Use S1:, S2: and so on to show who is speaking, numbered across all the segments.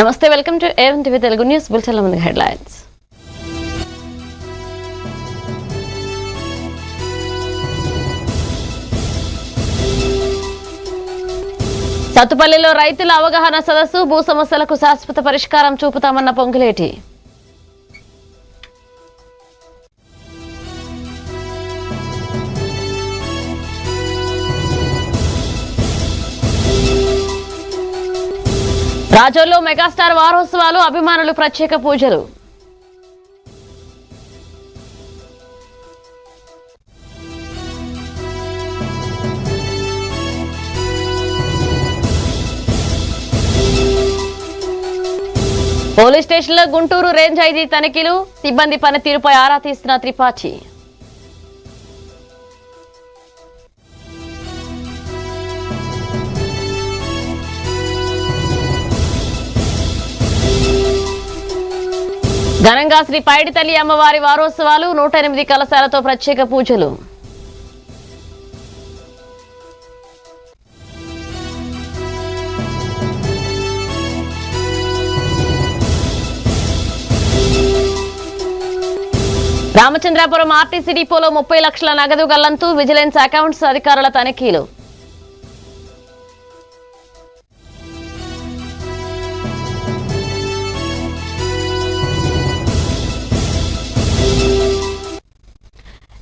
S1: నమస్తే, welcome to A1 TV Telugu news bulletin. ముందు headlines. సత్తుపల్లిలో రైతుల అవగాహన సదస్సు, భూ సమస్యలకు శాశ్వత పరిష్కారం చూపుతామన్న పొంగులేటి. రాజోల్లో మెగాస్టార్ వారోత్సవాలు, అభిమానులు ప్రత్యేక పూజలు. పోలీస్ స్టేషన్లో గుంటూరు రేంజ్ ఐజీ తనిఖీలు, సిబ్బంది పనితీరుపై ఆరా తీస్తున్న త్రిపాఠి. ఘనంగా శ్రీ పైడి తల్లి అమ్మవారి వారోత్సవాలు, 108 కలశాలతో ప్రత్యేక పూజలు. రామచంద్రాపురం ఆర్టీసీ డిపోలో 30 లక్షల నగదు గల్లంతు, విజిలెన్స్ అకౌంట్స్ అధికారుల తనిఖీలు.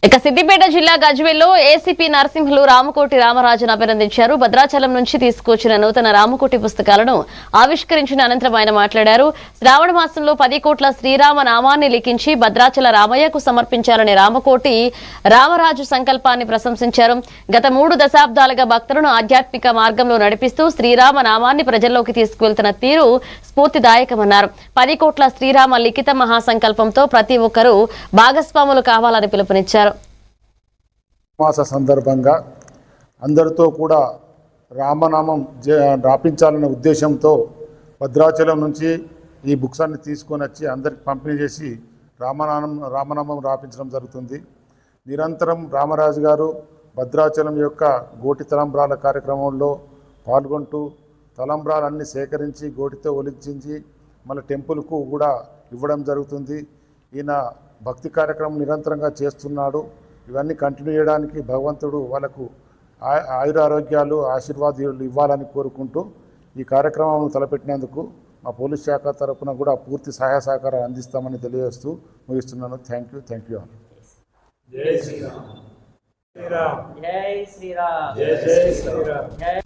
S1: ఇక సిద్దిపేట జిల్లా గజ్వేల్లో ఏసీపీ నరసింహులు రామకోటి రామరాజును అభినందించారు. భద్రాచలం నుంచి తీసుకొచ్చిన నూతన రామకోటి పుస్తకాలను ఆవిష్కరించిన అనంతరం ఆయన మాట్లాడారు. శ్రావణ మాసంలో 10 కోట్ల శ్రీరామ నామాన్ని లిఖించి భద్రాచల రామయ్యకు సమర్పించాలనే రామకోటి రామరాజు సంకల్పాన్ని ప్రశంసించారు. గత 3 దశాబ్దాలుగా భక్తులను ఆధ్యాత్మిక మార్గంలో నడిపిస్తూ శ్రీరామ నామాన్ని ప్రజల్లోకి తీసుకువెళ్తున్న తీరు స్ఫూర్తిదాయకమన్నారు. 10 కోట్ల శ్రీరామ లిఖిత మహాసంకల్పంతో ప్రతి ఒక్కరూ భాగస్వాములు కావాలని పిలుపునిచ్చారు.
S2: మాస సందర్భంగా అందరితో కూడా రామనామం రాపించాలనే ఉద్దేశంతో భద్రాచలం నుంచి ఈ బుక్స్ అన్ని తీసుకొని వచ్చి అందరికి పంపిణీ చేసి రామనామం రాపించడం జరుగుతుంది. నిరంతరం రామరాజు గారు భద్రాచలం యొక్క గోటి తలంబ్రాల కార్యక్రమంలో పాల్గొంటూ తలంబ్రాలన్నీ సేకరించి గోటితో ఒలిచించి మన టెంపుల్కు కూడా ఇవ్వడం జరుగుతుంది. ఈయన భక్తి కార్యక్రమం నిరంతరంగా చేస్తున్నాడు. ఇవన్నీ కంటిన్యూ చేయడానికి భగవంతుడు వాళ్ళకు ఆయురారోగ్యాలు ఆశీర్వాదాలు ఇవ్వాలని కోరుకుంటూ ఈ కార్యక్రమం తలపెట్టినందుకు మా పోలీస్ శాఖ తరఫున కూడా పూర్తి సహాయ సహకారాలు అందిస్తామని తెలియజేస్తూ ముగిస్తున్నాను. Thank you all.
S3: జై శ్రీరామ్. జై శ్రీరామ్. జై శ్రీరామ్.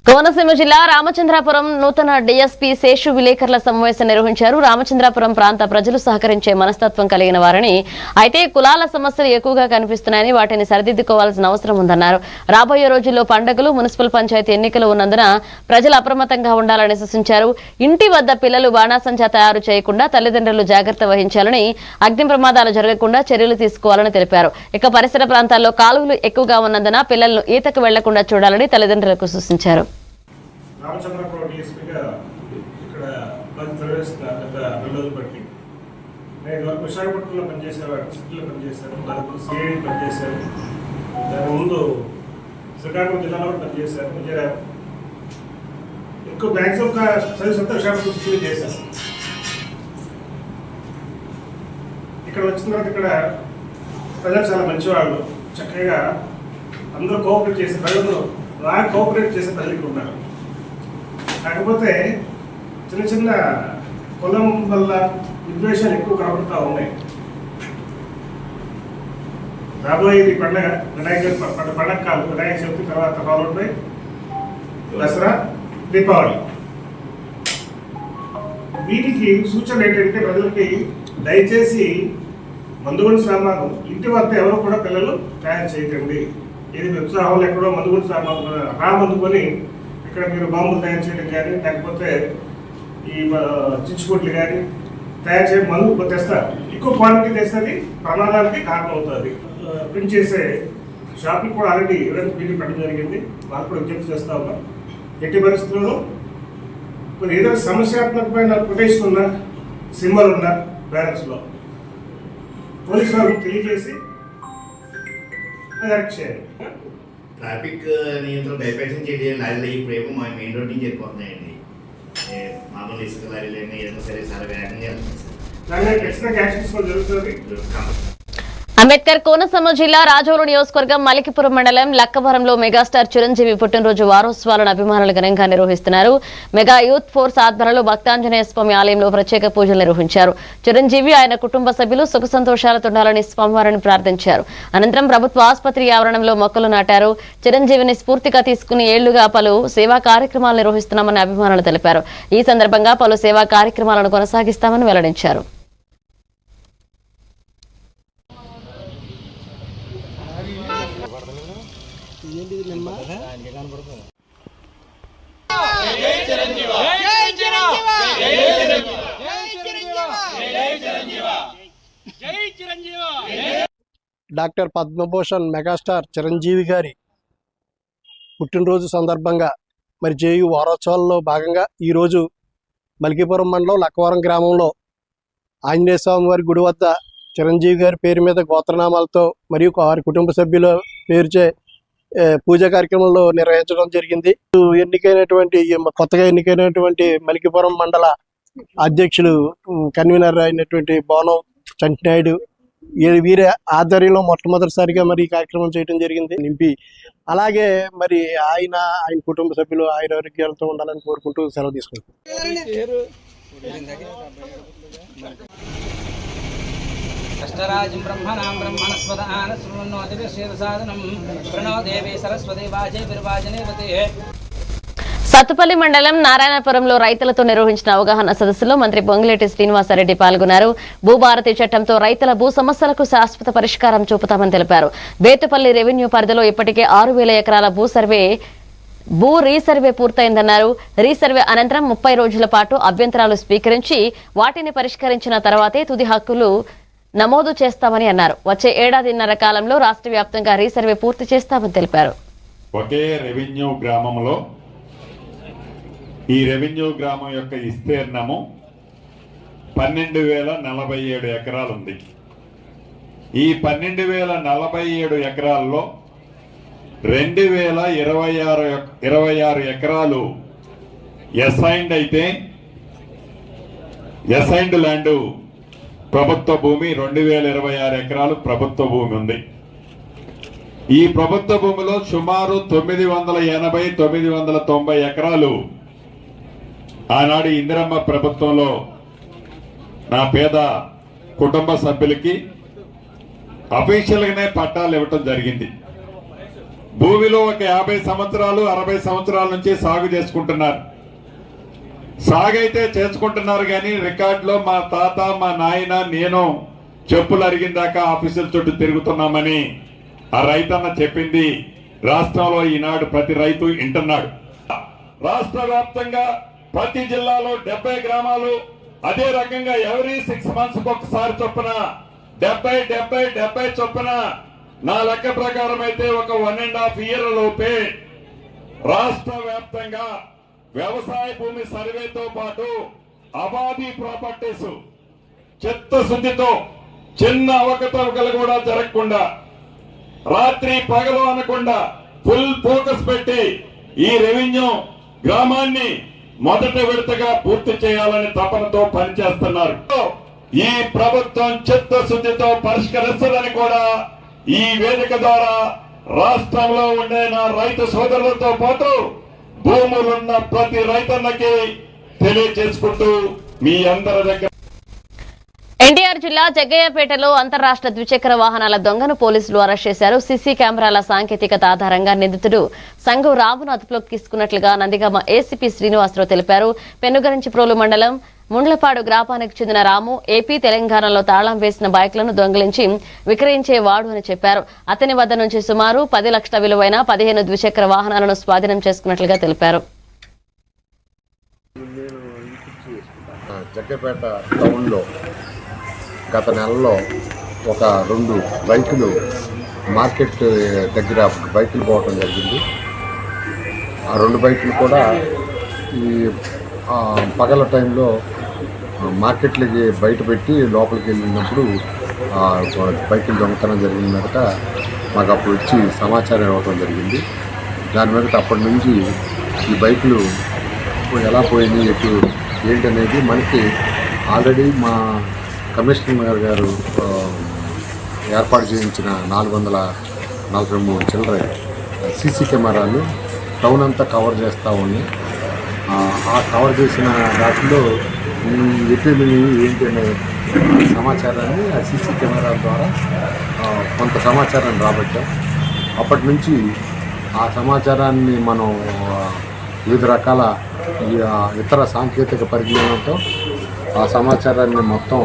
S1: కోనసీమ జిల్లా రామచంద్రాపురం నూతన డీఎస్పీ శేషు విలేకరుల సమావేశం నిర్వహించారు. రామచంద్రాపురం ప్రాంత ప్రజలు సహకరించే మనస్తత్వం కలిగిన వారిని, అయితే కులాల సమస్యలు ఎక్కువగా కనిపిస్తున్నాయని వాటిని సరిదిద్దుకోవాల్సిన అవసరం ఉందన్నారు. రాబోయే రోజుల్లో పండుగలు, మున్సిపల్ పంచాయతీ ఎన్నికలు ఉన్నందున ప్రజలు అప్రమత్తంగా ఉండాలని సూచించారు. ఇంటి వద్ద పిల్లలు బాణాసంచా తయారు చేయకుండా తల్లిదండ్రులు జాగ్రత్త వహించాలని, అగ్ని ప్రమాదాలు జరగకుండా చర్యలు తీసుకోవాలని తెలిపారు. ఇక పరిసర ప్రాంతాల్లో కాలువలు ఎక్కువగా ఉన్నందున పిల్లలను ఈతకు వెళ్లకుండా చూడాలని తల్లిదండ్రులకు సూచించారు.
S4: రామచంద్రపురం డిఎస్పీగా ఇక్కడ ప్రవేశిస్తున్నారు. గత 2 రోజులు బట్టి నేను వరకు విశాఖపట్నంలో పనిచేశారు, సిటీలో పనిచేశారు, దాని ముందు సిఐడి పనిచేశారు, దాని ముందు శ్రీకాకుళం జిల్లాలో కూడా పనిచేశారు. ఎక్కువ మ్యాక్సిమం సర్వీస్ అంతా విశాఖపట్నం సిటీలో చేశారు. ఇక్కడ వచ్చిన తర్వాత ఇక్కడ ప్రజలు చాలా మంచివాళ్ళు, చక్కగా అందరూ కోఆపరేట్ చేసే ప్రజలు బాగా కోఆపరేట్ చేసే ప్రజలు ఇక్కడ ఉన్నారు. కాకపోతే చిన్న చిన్న కులం వల్ల విద్వేషాలు ఎక్కువ కనబడుతూ ఉన్నాయి. రాబోయేది పండగ పండగ కాదు, వినాయక చవితి తర్వాత ఫాలోడ్ బై దసరా, దీపావళి. వీటికి సూచన ఏంటంటే ప్రజలకి దయచేసి మందుగుండు సామాను ఇంటి వద్ద ఎవరు కూడా పిల్లలు తయారు చేయకండి. ఇది ఉత్సాహంలో ఎక్కడో మందుగుండు సామాను అందుకొని ఇక్కడ మీరు బాంబులు తయారు చేయడం కానీ, లేకపోతే ఈ చిచ్చుకోట్లు కానీ తయారు చేయడం మందు తెస్తారు. ఎక్కువ క్వాంటిటీ తెస్తుంది, ప్రమాదానికి కారణం అవుతుంది. ప్రింట్ చేసే షాపులు కూడా ఆల్రెడీ ఎవరైనా మీటింగ్ పెట్టడం జరిగింది. వాళ్ళు కూడా విజ్ఞప్తి చేస్తూ ఉన్నాం. ఎట్టి పరిస్థితుల్లో కొన్ని ఏదైనా సమస్యాత్మకమైన కొటేషన్ ఉన్నా, సింబల్ ఉన్నా బ్యానర్స్లో పోలీసు వాళ్ళకి తెలియజేసి కరెక్ట్ చేయాలి.
S5: ట్రాఫిక్ నియంత్రణ బైపాసింగ్ చేయడం లారీలు ఇప్పుడేమో మా మెయిన్ రోడ్ నుంచి వెళ్ళిపోతున్నాయండి. మామూలు ఇసుక లారీలైనా ఏదైనా సరే చాలా వేగంగా వెళ్తుంది సార్.
S4: దాని మీద ఖచ్చితంగా యాక్షన్ తీసుకోవడం జరుగుతుంది.
S1: అంబేద్కర్ కోనసీమ జిల్లా రాజోలు నియోజకవర్గం మలికిపురం మండలం లక్కవరంలో మెగాస్టార్ చిరంజీవి పుట్టినరోజు వారోత్సవాలను అభిమానులు ఘనంగా నిర్వహిస్తున్నారు. మెగా యూత్ ఫోర్స్ ఆధ్వర్యంలో భక్తాంజనేయ స్వామి ఆలయంలో ప్రత్యేక పూజలు నిర్వహించారు. చిరంజీవి ఆయన కుటుంబ సభ్యులు సుఖ సంతోషాలతో ఉండాలని స్వామివారిని ప్రార్థించారు. అనంతరం ప్రభుత్వ ఆసుపత్రి ఆవరణంలో మొక్కలు నాటారు. చిరంజీవిని స్ఫూర్తిగా తీసుకుని ఏళ్లుగా పలు సేవా కార్యక్రమాలు నిర్వహిస్తున్నామని అభిమానులు తెలిపారు. ఈ సందర్భంగా పలు సేవా కార్యక్రమాలను కొనసాగిస్తామని వెల్లడించారు.
S6: డాక్టర్ పద్మభూషణ్ మెగాస్టార్ చిరంజీవి గారి పుట్టినరోజు సందర్భంగా మరి జేయు వారోత్సవాల్లో భాగంగా ఈరోజు మలికిపురం మండలం లక్కవరం గ్రామంలో ఆంజనేయ స్వామి వారి గుడి వద్ద చిరంజీవి గారి పేరు మీద గోత్రనామాలతో మరియు వారి కుటుంబ సభ్యుల పేరుచే పూజా కార్యక్రమంలో నిర్వహించడం జరిగింది. కొత్తగా ఎన్నికైనటువంటి మలికిపురం మండల అధ్యక్షులు కన్వీనర్ అయినటువంటి బోనం చంటినాయుడు వీరి ఆధ్వర్యంలో మొట్టమొదటిసారిగా మరి ఈ కార్యక్రమం చేయడం జరిగింది. నింపి అలాగే మరి ఆయన కుటుంబ సభ్యులు ఆరోగ్యాలతో ఉండాలని కోరుకుంటూ సెలవు తీసుకుంటారు.
S3: అష్టరాజం బ్రహ్మణాం బ్రహ్మణస్పద ఆనశ్రుణోతిసాదనం ప్రణో దేవి సరస్వతి వాజే విర్వాజనేవతే.
S1: సత్తుపల్లి మండలం నారాయణపురంలో రైతులతో నిర్వహించిన అవగాహన సదస్సులో మంత్రి పొంగులేటి శ్రీనివాసరెడ్డి పాల్గొన్నారు. భూభారతి చట్టంతో రైతుల భూ సమస్యలకు శాశ్వత పరిష్కారం చూపుతామని తెలిపారు. బేతుపల్లి రెవెన్యూ పరిధిలో ఇప్పటికే 6,000 ఎకరాల భూ రీసర్వే పూర్తయిందన్నారు. రీసర్వే అనంతరం 30 రోజుల పాటు అభ్యంతరాలు స్వీకరించి వాటిని పరిష్కరించిన తర్వాతే తుది హక్కులు నమోదు చేస్తామని అన్నారు. వచ్చే ఏడాదిన్నర కాలంలో రాష్ట్ర వ్యాప్తంగా రీసర్వే పూర్తి చేస్తామని తెలిపారు.
S7: ఒకే రెవెన్యూ గ్రామంలో ఈ రెవెన్యూ గ్రామం యొక్క విస్తీర్ణము 12,047 ఎకరాలు ఉంది. ఈ 12,047 ఎకరాల్లో 2,026 ఎకరాలు ఎసైన్డ్ అయితే ఎసైన్డ్ ల్యాండ్ ప్రభుత్వ భూమి 2,026 ఎకరాలు ప్రభుత్వ భూమి ఉంది. ఈ ప్రభుత్వ భూమిలో సుమారు 980-990 ఎకరాలు ఆనాడు ఇందిరమ్మ ప్రభుత్వంలో నా పేద కుటుంబ సభ్యులకి అఫీషియల్గానే పట్టాలు ఇవ్వటం జరిగింది. భూమిలో ఒక 50 సంవత్సరాలు 60 సంవత్సరాల నుంచి సాగు చేసుకుంటున్నారు. సాగైతే చేసుకుంటున్నారు కానీ రికార్డులో మా తాత మా నాయన నేను చెప్పులు అరిగిందాకా ఆఫీసుల చుట్టూ తిరుగుతున్నామని ఆ రైతన్న చెప్పింది రాష్ట్రంలో ఈనాడు ప్రతి రైతు వింటున్నాడు. రాష్ట్ర వ్యాప్తంగా ప్రతి జిల్లాలో 70 గ్రామాలు అదే రకంగా ఎవరీ 6 months ఒకసారి చొప్పున 70 చొప్పున నా లెక్క ప్రకారం అయితే ఒక 1.5 year లోపే రాష్ట్ర వ్యాప్తంగా వ్యవసాయ భూమి సర్వేతో పాటు అబాదీ ప్రాపర్టీస్ చిత్తశుద్ధితో చిన్న అవకతవకలు కూడా జరగకుండా రాత్రి పగలు అనకుండా ఫుల్ ఫోకస్ పెట్టి ఈ రెవెన్యూ గ్రామాన్ని మొదటి విడతగా పూర్తి చేయాలని తపనతో పనిచేస్తున్నారు. ఈ ప్రభుత్వం చిత్తశుద్ధితో పరిష్కరిస్తుందని కూడా ఈ వేదిక ద్వారా రాష్ట్రంలో ఉండే నా రైతు సోదరులతో పాటు భూములున్న ప్రతి రైతన్నకి తెలియజేసుకుంటూ మీ అందరి దగ్గర
S1: ఎన్టీఆర్ జిల్లా జగ్గయ్యపేటలో అంతర్రాష్ట్ర ద్విచక్ర వాహనాల దొంగను పోలీసులు అరెస్ట్ చేశారు. సీసీ కెమెరాల సాంకేతికత ఆధారంగా నిందితుడు సంఘం రామును అదుపులోకి తీసుకున్నట్లుగా నందిగామ ఏసీపీ శ్రీనివాసరావు తెలిపారు. పెనుగరించిప్రోలు మండలం ముండ్లపాడు గ్రామానికి చెందిన రాము ఏపీ తెలంగాణలో తాళం వేసిన బైక్లను దొంగిలించి విక్రయించేవాడు అని చెప్పారు. అతని వద్ద నుంచి సుమారు 10 లక్షల విలువైన 15 ద్విచక్ర వాహనాలను స్వాధీనం చేసుకున్నట్లుగా తెలిపారు.
S8: జగ్గపేట టౌన్లో గత నెలలో ఒక 2 బైకులు మార్కెట్ దగ్గర బైకులు పోవటం జరిగింది. ఆ 2 బైకులు కూడా ఈ పగల టైంలో మార్కెట్లకి బయట పెట్టి లోపలికి వెళ్ళినప్పుడు బైకులు దొంగతనం జరిగిన మీదట మాకు అప్పుడు వచ్చి సమాచారం ఇవ్వటం జరిగింది. దాని మీదట అప్పటి నుంచి ఈ బైకులు ఎలా పోయినాయి ఎటు ఏంటనేది మనకి ఆల్రెడీ మా కమిషనర్ గారు ఏర్పాటు చేయించిన 443 చిల్లర సీసీ కెమెరాలు టౌన్ అంతా కవర్ చేస్తూ ఉన్నాయి. ఆ కవర్ చేసిన వాటిలో ఈ ఎపిఎంని ఏంటి అనే సమాచారాన్ని ఆ సీసీ కెమెరాల ద్వారా కొంత సమాచారాన్ని రాబట్టాం. అప్పటి నుంచి ఆ సమాచారాన్ని మనం వివిధ రకాల ఇతర సాంకేతిక పరిజ్ఞానంతో ఆ సమాచారాన్ని మొత్తం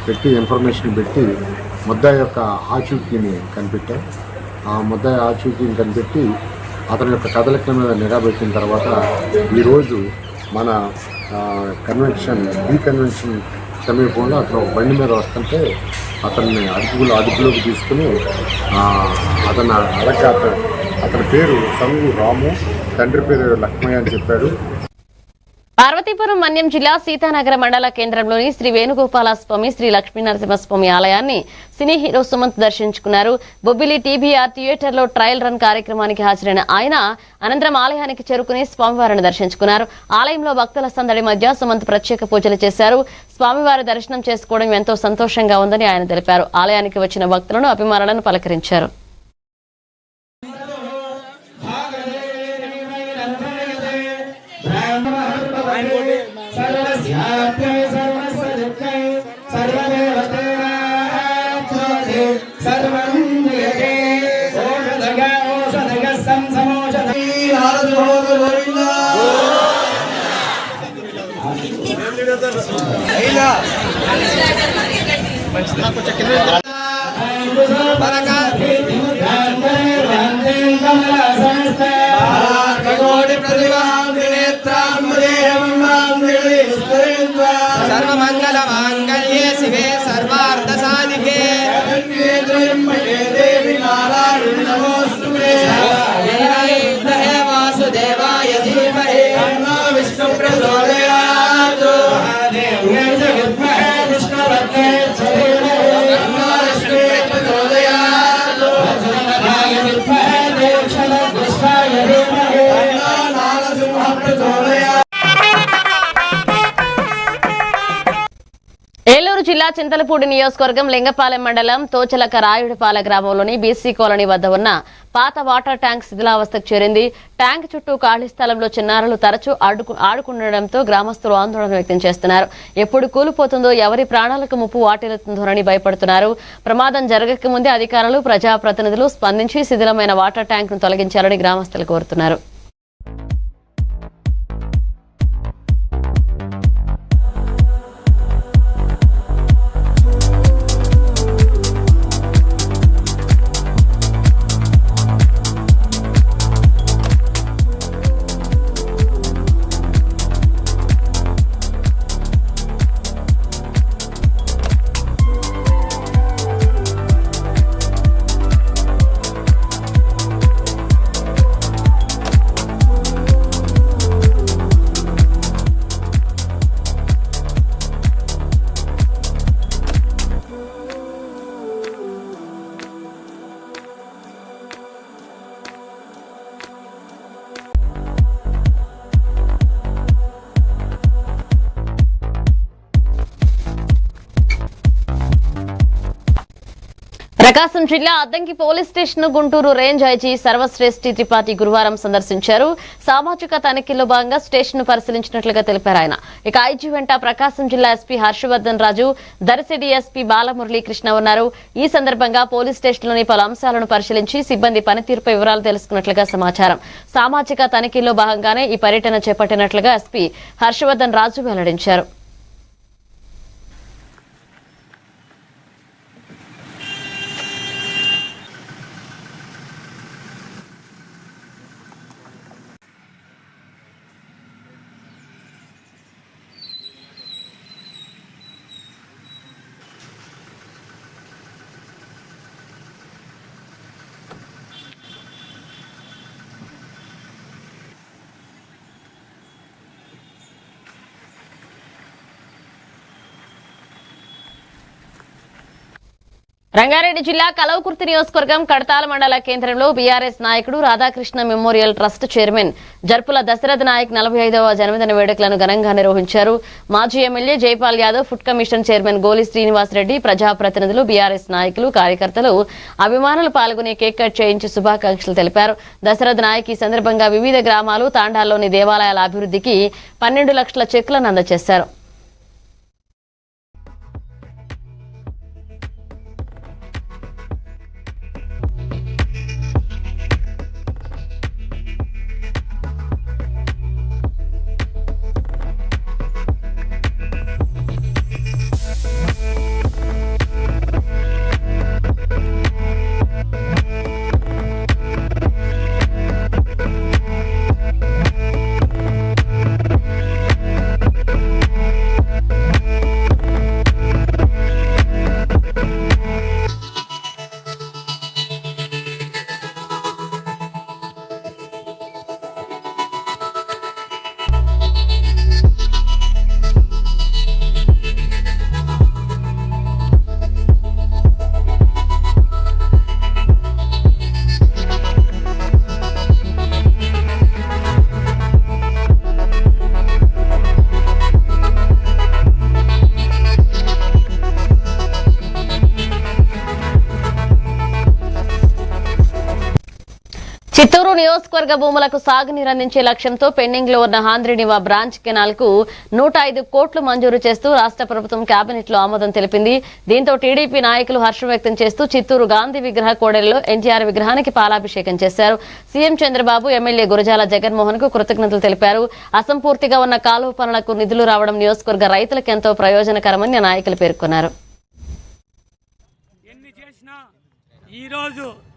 S8: పెట్టి ఇన్ఫర్మేషన్ పెట్టి ముద్దాయి యొక్క ఆచూకీని కనిపెట్టాం. ఆ ముద్దాయి ఆచూకీని కనిపెట్టి అతని యొక్క కదలికల మీద నిఘా పెట్టిన తర్వాత ఈరోజు మన కన్వెన్షన్ సమీపంలో అతను బండి మీద వస్తుంటే అతన్ని అదుపులోకి తీసుకుని అతని పేరు సంగు రాము, తండ్రి పేరు లక్ష్మయ్య అని చెప్పాడు.
S1: పార్వతీపురం మన్యం జిల్లా సీతానగర మండల కేంద్రంలోని శ్రీ వేణుగోపాల స్వామి, శ్రీ లక్ష్మీనరసింహస్వామి ఆలయాన్ని సినీ హీరో సుమంత్ దర్శించుకున్నారు. బొబ్బిలి టీబీఆర్ థియేటర్లో ట్రయల్ రన్ కార్యక్రమానికి హాజరైన ఆయన అనంతరం ఆలయానికి చేరుకుని స్వామివారిని దర్శించుకున్నారు. ఆలయంలో భక్తుల సందడి మధ్య సుమంత్ ప్రత్యేక పూజలు చేశారు. స్వామివారి దర్శనం చేసుకోవడం ఎంతో సంతోషంగా ఉందని ఆయన తెలిపారు. ఆలయానికి వచ్చిన భక్తులను అభిమానులను పలకరించారు.
S3: सर्वमंगल मांगल्ये शिवे सर्वार्थ साधिके देवी नारायण नमोस्तुते वासुदेवाय धीमहि तन्नो विष्णु प्रचोदयात् महादेव्यै जगद्महे विष्णुपत्न्यै धीमहि तन्नो विष्णु प्रचोदयात् वज्रनभाय विद्महे देवक्षलदृष्टाय धीमहि तन्नो नारसिंहः प्रचोदयात्.
S1: ఏలూరు జిల్లా చింతలపూడి నియోజకవర్గం లింగపాలెం మండలం తోచలక రాయుడిపాల గ్రామంలోని బీసీ కాలనీ వద్ద ఉన్న పాత వాటర్ ట్యాంక్ శిథిలావస్థకు చేరింది. ట్యాంక్ చుట్టూ ఖాళీ స్థలంలో చిన్నారులు తరచూ ఆడుకుండడంతో గ్రామస్తులు ఆందోళన వ్యక్తం చేస్తున్నారు. ఎప్పుడు కూలిపోతుందో, ఎవరి ప్రాణాలకు ముప్పు వాటిల్లుతుందోనని భయపడుతున్నారు. ప్రమాదం జరగక ముందే అధికారులు, ప్రజాప్రతినిధులు స్పందించి శిథిలమైన వాటర్ ట్యాంక్ ను తొలగించాలని గ్రామస్తులు కోరుతున్నారు. ప్రకాశం జిల్లా Addanki police station Guntur range IG Sarvashreshti Tripathi గురువారం సందర్శించారు. సామాజిక తనిఖీల్లో భాగంగా స్టేషన్ ను పరిశీలించినట్లుగా తెలిపారు ఆయన. ఇక ఐజీ వెంట ప్రకాశం జిల్లా ఎస్పీ హర్షవర్ధన్ రాజు, దర్శి డీఎస్పీ బాలమురళీకృష్ణ ఉన్నారు. ఈ సందర్భంగా పోలీస్ స్టేషన్లోని పలు అంశాలను పరిశీలించి సిబ్బంది పనితీరుపై వివరాలు తెలుసుకున్నట్లుగా సమాచారం. సామాజిక తనిఖీల్లో భాగంగానే ఈ పర్యటన చేపట్టినట్లుగా ఎస్పీ హర్షవర్ధన్ రాజు వెల్లడించారు. రంగారెడ్డి జిల్లా కలవకుర్తి నియోజకవర్గం కడతాల మండల కేంద్రంలో బీఆర్ఎస్ నాయకుడు Radhakrishna memorial trust chairman Jarpula Dasharatha Nayak 45వ జన్మదిన వేడుకలను ఘనంగా నిర్వహించారు. మాజీ MLA Jaipal Yadav, food commission chairman Goli Srinivas Reddy, ప్రజాప్రతినిధులు, బీఆర్ఎస్ నాయకులు, కార్యకర్తలు, అభిమానులు పాల్గొని కేక్ కట్ చేయించి శుభాకాంక్షలు తెలిపారు. దశరథ నాయక్ ఈ సందర్భంగా వివిధ గ్రామాలు, తాండాల్లోని దేవాలయాల అభివృద్ధికి 12 లక్షల చెక్కులను అందజేశారు. చిత్తూరు నియోజకవర్గ భూములకు సాగునీరు అందించే లక్ష్యంతో పెండింగ్ లో ఉన్న హాంద్రినివా బ్రాంచ్ కెనాల్ కు 105 కోట్లు మంజూరు చేస్తూ రాష్ట్ర ప్రభుత్వం కేబినెట్ లో ఆమోదం తెలిపింది. దీంతో టీడీపీ నాయకులు హర్షం వ్యక్తం చేస్తూ చిత్తూరు గాంధీ విగ్రహ కోడలిలో ఎన్టీఆర్ విగ్రహానికి పాలాభిషేకం చేశారు. సీఎం చంద్రబాబు, ఎమ్మెల్యే గురజాల జగన్మోహన్ కు కృతజ్ఞతలు తెలిపారు. అసంపూర్తిగా ఉన్న కాలువ పనులకు నిధులు రావడం నియోజకవర్గ రైతులకు ఎంతో ప్రయోజనకరమని నాయకులు పేర్కొన్నారు.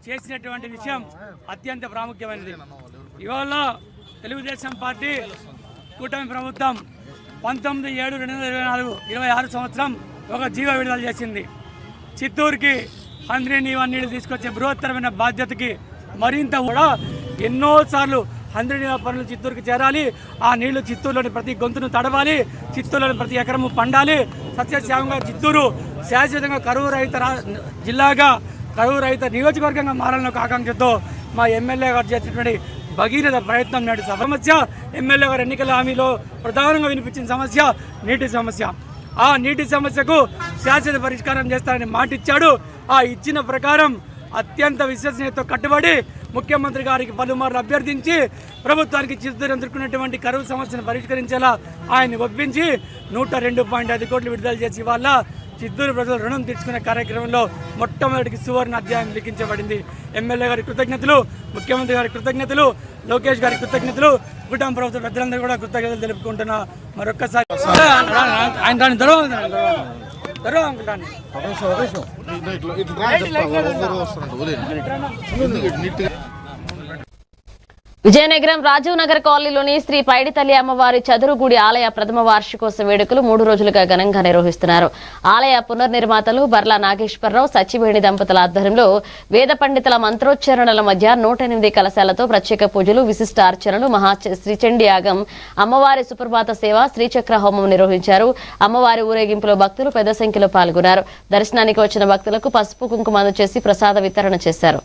S9: చేసినటువంటి విషయం అత్యంత ప్రాముఖ్యమైనది. ఇవాళ తెలుగుదేశం పార్టీ కూటమి ప్రభుత్వం 19/7/2024 26 సంవత్సరం ఒక జీవో విడుదల చేసింది. చిత్తూరుకి హంద్రీనీవా నీళ్లు తీసుకొచ్చే బృహత్తరమైన బాధ్యతకి మరింత కూడా ఎన్నోసార్లు హంద్రీనీవా పనులు చిత్తూరుకి చేరాలి. ఆ నీళ్లు చిత్తూరులోని ప్రతి గొంతును తడవాలి, చిత్తూరులోని ప్రతి ఎకరము పండాలి. సస్యశ్యామంగా చిత్తూరు శాశ్వతంగా కరువు రహిత జిల్లాగా, కరువు రహిత నియోజకవర్గంగా మారాలన్న ఒక ఆకాంక్షతో మా ఎమ్మెల్యే గారు చేసినటువంటి భగీరథ ప్రయత్నం నాటి సమస్య, ఎమ్మెల్యే గారు ఎన్నికల హామీలో ప్రధానంగా వినిపించిన సమస్య నీటి సమస్య. ఆ నీటి సమస్యకు శాశ్వత పరిష్కారం చేస్తారని మాట ఇచ్చాడు. ఆ ఇచ్చిన ప్రకారం అత్యంత విశ్వసనీయతతో కట్టుబడి ముఖ్యమంత్రి గారికి పలుమార్లు అభ్యర్థించి ప్రభుత్వానికి చిత్తూరు ఎదుర్కొన్నటువంటి కరువు సమస్యను పరిష్కరించేలా ఆయన్ని ఒప్పించి 102.5 కోట్లు విడుదల చేసి వాళ్ళ చిత్తూరు ప్రజలు రుణం తీర్చుకునే కార్యక్రమంలో మొట్టమొదటికి సువర్ణ అధ్యాయం లిఖించబడింది. ఎమ్మెల్యే గారి కృతజ్ఞతలు, ముఖ్యమంత్రి గారి కృతజ్ఞతలు, లోకేష్ గారి కృతజ్ఞతలు, కూటమి ప్రభుత్వ పెద్దలందరూ కూడా కృతజ్ఞతలు తెలుపుకుంటున్నా. మరొక్కసారి
S1: విజయనగరం రాజీవ్ నగర్ కాలనీలోని శ్రీ పైడితల్లి అమ్మవారి చదురుగుడి ఆలయ ప్రథమ వార్షికోత్సవ వేడుకలు 3 రోజులుగా ఘనంగా నిర్వహిస్తున్నారు. ఆలయ పునర్నిర్మాతలు బర్లా నాగేశ్వరరావు, సచ్చివేణి దంపతుల ఆధ్వర్యంలో వేద పండితుల మంత్రోచ్చరణల మధ్య 108 కలశాలతో ప్రత్యేక పూజలు, విశిష్ట అర్చనలు, మహా శ్రీచండీ యాగం, అమ్మవారి సుప్రభాత సేవ, శ్రీచక్ర హోమం నిర్వహించారు. అమ్మవారి ఊరేగింపులో భక్తులు పెద్ద సంఖ్యలో పాల్గొన్నారు. దర్శనానికి వచ్చిన భక్తులకు పసుపు కుంకుమ అందజేసి ప్రసాద వితరణ చేశారు.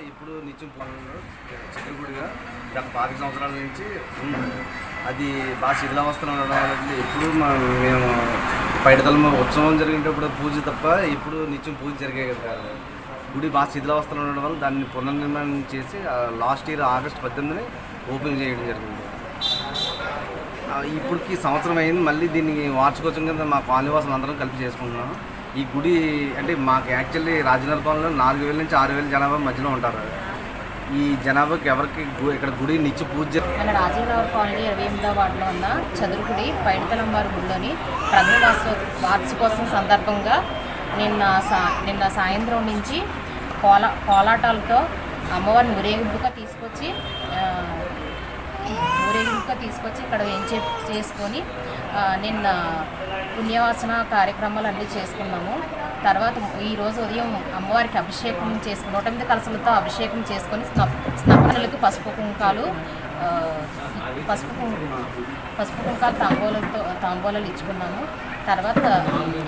S10: ఇప్పుడు నిత్యం చిత్రగుడిగా గత 5 సంవత్సరాల నుంచి అది బాగా శిథిలావస్థలో ఉండడం వల్ల ఎప్పుడు మేము పైడితల్లి ఉత్సవం జరిగేటప్పుడు పూజ తప్ప ఇప్పుడు నిత్యం పూజ జరిగేది కాదు. గుడి బాగా శిథిలావస్థలో ఉండడం వల్ల దాన్ని పునర్నిర్మాణం చేసి లాస్ట్ ఇయర్ ఆగస్టు 18ని ఓపెన్ చేయడం జరిగింది. ఇప్పటికి సంవత్సరం అయింది. మళ్ళీ దీన్ని వార్షికోత్సవం కింద మా కాలనీవాసులు అందరం కలిపి చేసుకుంటున్నాం. ఈ గుడి అంటే మాకు యాక్చువల్లీ రాజనగర్ కాలనీలో 4000 నుంచి 6000 జనాభా మధ్యలో ఉంటారు. ఈ జనాభాకి ఎవరికి ఇక్కడ గుడి నిత్య పూజ
S11: మన రాజనగర్ కాలనీ 28వ వార్డులో ఉన్న చదురుగుడి పైడితల్లమ్మవారి గుడిలోని ప్రథమ వార్షికోత్సవం సందర్భంగా నిన్న సాయంత్రం నుంచి కోలాటాలతో అమ్మవారిని ఊరేగింపుగా తీసుకొచ్చి ఇక్కడ ఏం చేసుకొని నిన్న పుణ్యవాసన కార్యక్రమాలు అన్నీ చేసుకున్నాము. తర్వాత ఈరోజు ఉదయం అమ్మవారికి అభిషేకం చేసుకుని 108 కలశలతో అభిషేకం చేసుకొని స్నపనలకు పసుపు కుంకాలు పసుపు కుంకాలు తాంబూలాలు ఇచ్చుకున్నాము. తర్వాత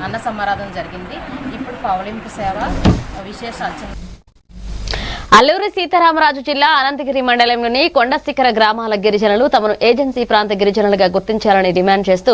S11: అన్న సమారాధన జరిగింది. ఇప్పుడు పవళింపు సేవ విశేష అర్చన.
S1: అల్లూరి సీతారామరాజు జిల్లా అనంతగిరి మండలంలోని కొండ శిఖర గ్రామాల గిరిజనులు తమను ఏజెన్సీ ప్రాంత గిరిజనులుగా గుర్తించాలని డిమాండ్ చేస్తూ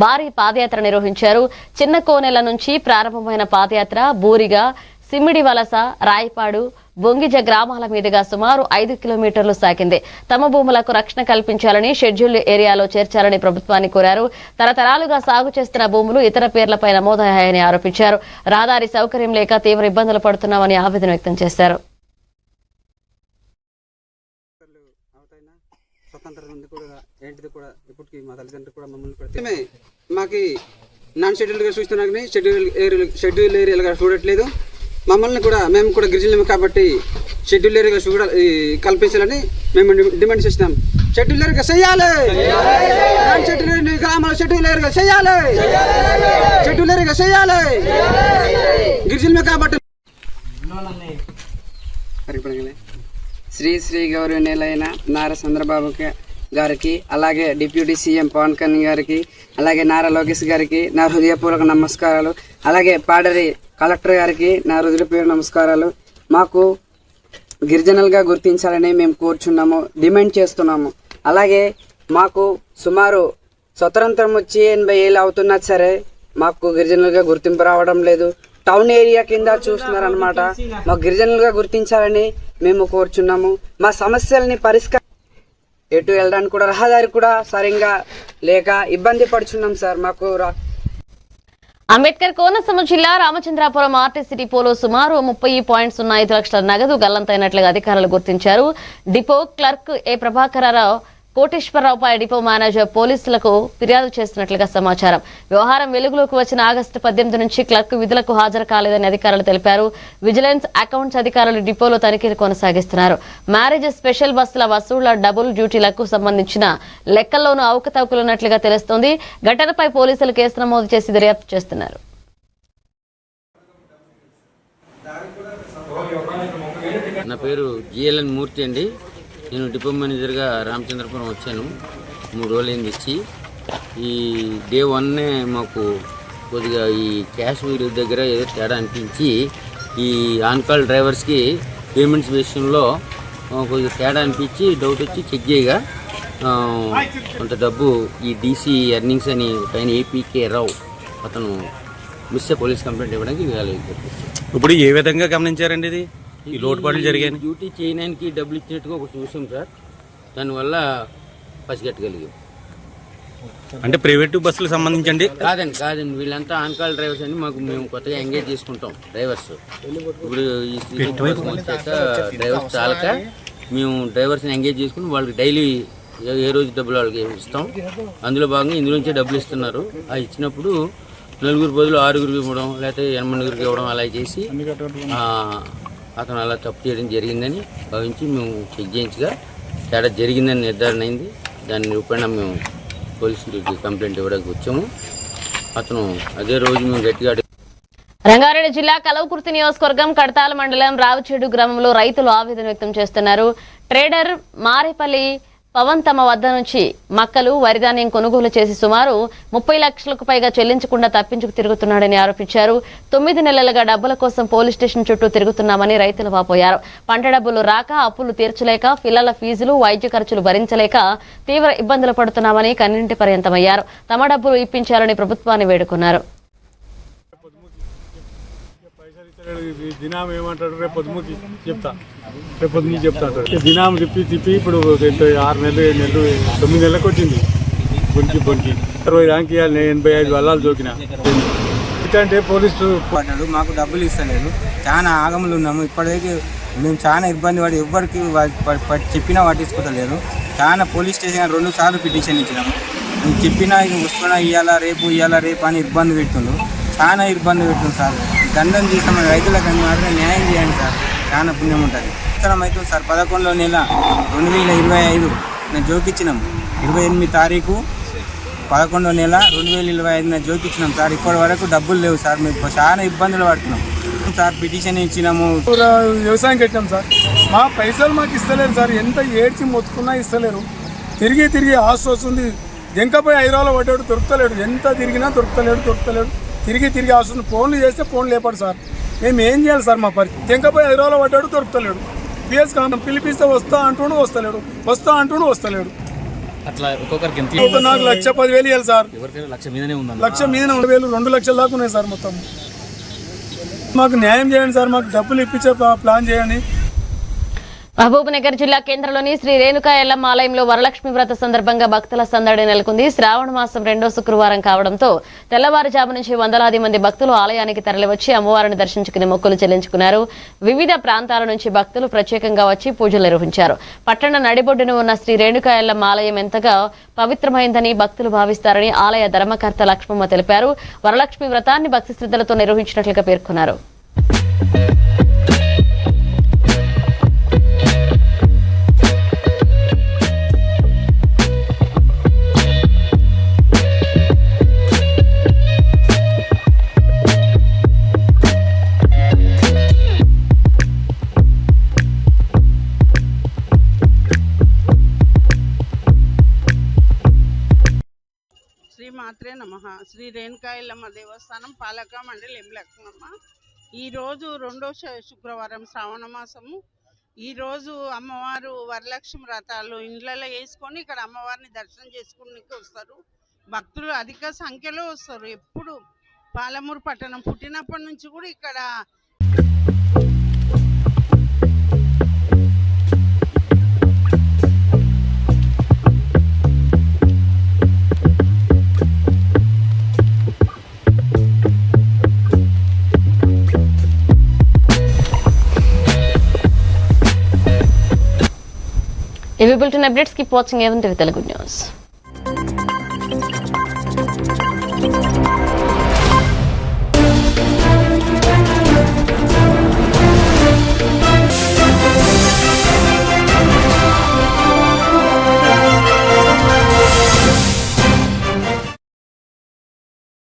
S1: భారీ పాదయాత్ర నిర్వహించారు. చిన్న కోనెల నుంచి ప్రారంభమైన పాదయాత్ర బూరిగా, సిమ్మిడి వలస, రాయపాడు, బొంగిజ గ్రామాల మీదుగా సుమారు 5 కిలోమీటర్లు సాగింది. తమ భూములకు రక్షణ కల్పించాలని, షెడ్యూల్డ్ ఏరియాలో చేర్చాలని ప్రభుత్వాన్ని కోరారు. తరతరాలుగా సాగు చేస్తున్న భూములు ఇతర పేర్లపై నమోదయ్యాయని ఆరోపించారు. రహదారి సౌకర్యం లేక తీవ్ర ఇబ్బందులు పడుతున్నామని ఆవేదన వ్యక్తం చేశారు.
S12: మాకు నాన్ షెడ్యూల్గా చూస్తున్నా కానీ షెడ్యూల్ ఏరియాలుగా చూడట్లేదు. మమ్మల్ని కూడా మేము కూడా గిరిజనులమే కాబట్టి షెడ్యూల్ ఏరియాగా కల్పించాలని మేము డిమాండ్ చేస్తున్నాం. షెడ్యూల్ ఏరియాగా చేయాలి, షెడ్యూల్ గ్రామాల షెడ్యూల్ ఏరియాగా చేయాలి, షెడ్యూల్ ఏరియాగా చేయాలి, గిరిజనులమే కాబట్టి. శ్రీ గౌరవనీయులైన నారా చంద్రబాబు గారికి, అలాగే డిప్యూటీ సీఎం పవన్ కళ్యాణ్ గారికి, అలాగే నారా లోకేష్ గారికి నా హృదయపూర్వక నమస్కారాలు. అలాగే పాడరి కలెక్టర్ గారికి నా హృదయపూర్వక నమస్కారాలు. మాకు గిరిజనులుగా గుర్తించాలని మేము కోరుచున్నాము, డిమాండ్ చేస్తున్నాము. అలాగే మాకు సుమారు స్వతంత్రం వచ్చి 80 ఏళ్ళు అవుతున్నా సరే మాకు గిరిజనులుగా గుర్తింపు రావడం లేదు. టౌన్ ఏరియా కింద చూస్తున్నారనమాట. మాకు గిరిజనులుగా గుర్తించాలని మేము కోరుచున్నాము. మా సమస్యల్ని ఎటు వెళ్ళడానికి కూడా రహదారి కూడా సరిగ్గా లేక ఇబ్బంది పడుచున్నాం సార్. మాకు
S1: అంబేద్కర్ కోనసీమ జిల్లా రామచంద్రాపురం ఆర్టీసీ డిపోలో సుమారు 30.05 లక్షల నగదు గల్లంతైనట్లుగా అధికారులు గుర్తించారు. డిపో క్లర్క్ ఏ ప్రభాకరరావు కోటేశ్వరరావుపై డిపో మేనేజర్ పోలీసులకు ఫిర్యాదు చేస్తున్నట్లుగా సమాచారం. వ్యవహారం వెలుగులోకి వచ్చిన ఆగస్టు 18 నుంచి క్లర్క్ విధులకు హాజరు కాలేదని అధికారులు తెలిపారు. విజిలెన్స్, అకౌంట్స్ అధికారులు డిపోలో తనిఖీలు కొనసాగిస్తున్నారు. మ్యారేజ్ స్పెషల్ బస్సుల వసూళ్ల డబుల్ డ్యూటీలకు సంబంధించిన లెక్కల్లోనూ అవకతవకలున్నట్లుగా తెలుస్తోంది. ఘటనపై పోలీసులు కేసు నమోదు చేసి దర్యాప్తు చేస్తున్నారు.
S13: నా పేరు జిఎల్ఎన్ మూర్తి అండి. నేను డిపో మేనేజర్గా రామచంద్రపురం వచ్చాను. 3 రోజులైంది ఇచ్చి. ఈ డే 1 మాకు కొద్దిగా ఈ క్యాష్ దగ్గర ఏదో తేడా అనిపించి ఈ ఆన్ కాల్ డ్రైవర్స్కి పేమెంట్స్ విషయంలో కొద్దిగా తేడా అనిపించి డౌట్ వచ్చి చెక్ చేయగా కొంత డబ్బు ఈ డీసీ ఎర్నింగ్స్ అని పైన ఏపీకే రావు అతను పోలీస్ కంప్లైంట్ ఇవ్వడానికి
S14: ఇప్పుడు ఏ విధంగా గమనించారండి ఇది ఈ లోటుపాట్లు జరిగాయి?
S13: డ్యూటీ చేయడానికి డబ్బులు ఇచ్చినట్టుగా ఒకటి చూసాం సార్. దానివల్ల పసిగట్టగలిగాం.
S14: అంటే ప్రైవేటు బస్సులకు సంబంధించండి?
S13: కాదండి వీళ్ళంతా ఆన్ కాల్ డ్రైవర్స్ అని మేము కొత్తగా ఎంగేజ్ చేసుకుంటాం డ్రైవర్స్. ఇప్పుడు ఈ డ్రైవర్స్ చాలక మేము డ్రైవర్స్ని ఎంగేజ్ చేసుకుని వాళ్ళకి డైలీ ఏ రోజు డబ్బులు వాళ్ళకి ఇస్తాం. అందులో భాగంగా ఇందులోంచే డబ్బులు ఇస్తున్నారు. ఆ ఇచ్చినప్పుడు 4 బదులు 6 ఇవ్వడం, లేకపోతే 8 ఇవ్వడం అలా చేసి అతను అలా తప్పు చేయడం జరిగిందని భావించి మేము చెక్ చేయించగా తేడా జరిగిందని నిర్ధారణ అయింది. దాని రూపేణా మేము పోలీసులకి కంప్లైంట్ ఇవ్వడానికి వచ్చాము. అతను అదే రోజు మేము గట్టిగా.
S1: రంగారెడ్డి జిల్లా కలవకుర్తి నియోజకవర్గం కడతాల మండలం రావుచేడు గ్రామంలో రైతులు ఆవేదన వ్యక్తం చేస్తున్నారు. ట్రేడర్ మారేపల్లి పవన్ తమ వద్ద నుంచి మక్కలు, వరిధాన్యం కొనుగోలు చేసి సుమారు 30 లక్షలకు పైగా చెల్లించకుండా తప్పించుకు తిరుగుతున్నాడని ఆరోపించారు. 9 నెలలుగా డబ్బుల కోసం పోలీస్ స్టేషన్ చుట్టూ తిరుగుతున్నామని రైతులు వాపోయారు. పంట డబ్బులు రాక, అప్పులు తీర్చలేక, పిల్లల ఫీజులు, వైద్య ఖర్చులు భరించలేక తీవ్ర ఇబ్బందులు పడుతున్నామని కన్నింటి పర్యంతమయ్యారు. తమ డబ్బులు ఇప్పించాలని ప్రభుత్వాన్ని వేడుకున్నారు.
S15: దినాం ఏమంటాడు, రేపు పొద్దుముకి చెప్తా, రేపు పొద్దుకి చెప్తా అంటాడు. దినాం తిప్పి ఇప్పుడు 6 నెలలు 7 నెలలు 9 నెలలకు వచ్చింది. బొంకి 60 ర్యాంక్ ఇవ్వాలి. 85 వల్లాలు జోకిన అంటే పోలీసు
S12: పడ్డాడు. మాకు డబ్బులు ఇస్తలేదు. చాలా ఆగములు ఉన్నాము. ఇప్పటికీ మేము చాలా ఇబ్బంది పడి ఎవ్వరికి చెప్పినా పట్టించుకోవట్లేదు. చాలా పోలీస్ స్టేషన్ 2 సార్లు పిటిషన్ ఇచ్చినాము. చెప్పినా ఇక వస్తున్నా ఇవ్వాలా రేపు అని ఇబ్బంది పెడుతుండ్రు. చాలా ఇబ్బంది పెడుతుంది సార్. దండం చేసిన రైతులకు మాత్రం న్యాయం చేయండి సార్. చాలా పుణ్యం ఉంటుంది. అవసరం అవుతుంది సార్. 11వ నెల 2025 నేను జోకిచ్చినాం. 28 తారీఖు 11వ నెల 2025 జోకిచ్చినాం సార్. ఇప్పటి వరకు డబ్బులు లేవు సార్. మేము చాలా ఇబ్బందులు పడుతున్నాం.
S9: సార్ పిటిషన్ ఇచ్చినాము.
S15: వ్యవసాయం కట్టాం సార్, మా పైసలు మాకు ఇస్తలేరు సార్. ఎంత ఏడ్చి మొత్తుకున్నా ఇస్తలేరు. తిరిగి ఆశ వస్తుంది. దెంకపోయి హైదరాబాద్లో పడ్డాడు, దొరుకుతలేడు. ఎంత తిరిగినా దొరుకుతలేడు. తిరిగి ఆశ వస్తుంది. ఫోన్లు చేస్తే ఫోన్ లేపాడు సార్. మేము ఏం చేయాలి సార్? మా పరిస్థితి దెంకపోయి హైదరాబాద్లో పడ్డాడు, దొరుకుతలేడు. పిఎస్ కాంతం పిలిపిస్తే వస్తా అంటుండు, వస్తలేడు.
S9: అట్లా ఒక్కొక్కరికి ఎంత?
S15: నాకు 1,10,000 ఇవ్వాలి సార్.
S9: ఎవరికైనా 1,00,000 మీదనే ఉందా?
S15: 1,00,000 మీదనే 2 లక్షల దాకా ఉన్నాయి సార్. మొత్తం మాకు న్యాయం చేయండి సార్. మాకు డబ్బులు ఇప్పించే ప్లాన్ చేయండి.
S1: మహబూబ్ నగర్ జిల్లా కేంద్రంలోని శ్రీ రేణుకా ఎల్లమ్మ ఆలయంలో వరలక్ష్మి వ్రత సందర్భంగా భక్తుల సందడి నెలకొంది. శ్రావణ మాసం 2వ శుక్రవారం కావడంతో తెల్లవారుజాము నుంచి వందలాది మంది భక్తులు ఆలయానికి తరలివచ్చి అమ్మవారిని దర్శించుకుని మొక్కులు చెల్లించుకున్నారు. వివిధ ప్రాంతాల నుంచి భక్తులు ప్రత్యేకంగా వచ్చి పూజలు నిర్వహించారు. పట్టణ నడిబొడ్డున ఉన్న శ్రీ రేణుకా ఎల్లమ్మ ఆలయం ఎంతగా పవిత్రమైందని భక్తులు భావిస్తారని ఆలయ ధర్మకర్త లక్ష్మమ్మ తెలిపారు. వరలక్ష్మి వ్రతాన్ని భక్తి శ్రద్ధలతో నిర్వహించినట్లుగా పేర్కొన్నారు.
S16: శ్రీమాత్రే నమః. శ్రీ రేణుకా ఎల్లమ్మ దేవస్థానం పాలక మండలి లక్ష్మమ్మ. ఈరోజు 2వ శుక్రవారం శ్రావణ మాసము. ఈరోజు అమ్మవారు వరలక్ష్మి వ్రతాలు ఇండ్లలో వేసుకొని ఇక్కడ అమ్మవారిని దర్శనం చేసుకునికి వస్తారు. భక్తులు అధిక సంఖ్యలో వస్తారు. ఎప్పుడు పాలమూరు పట్టణం పుట్టినప్పటి నుంచి కూడా ఇక్కడ
S1: ఇవి bulletin updates. Keep watching A1 TV Telugu news.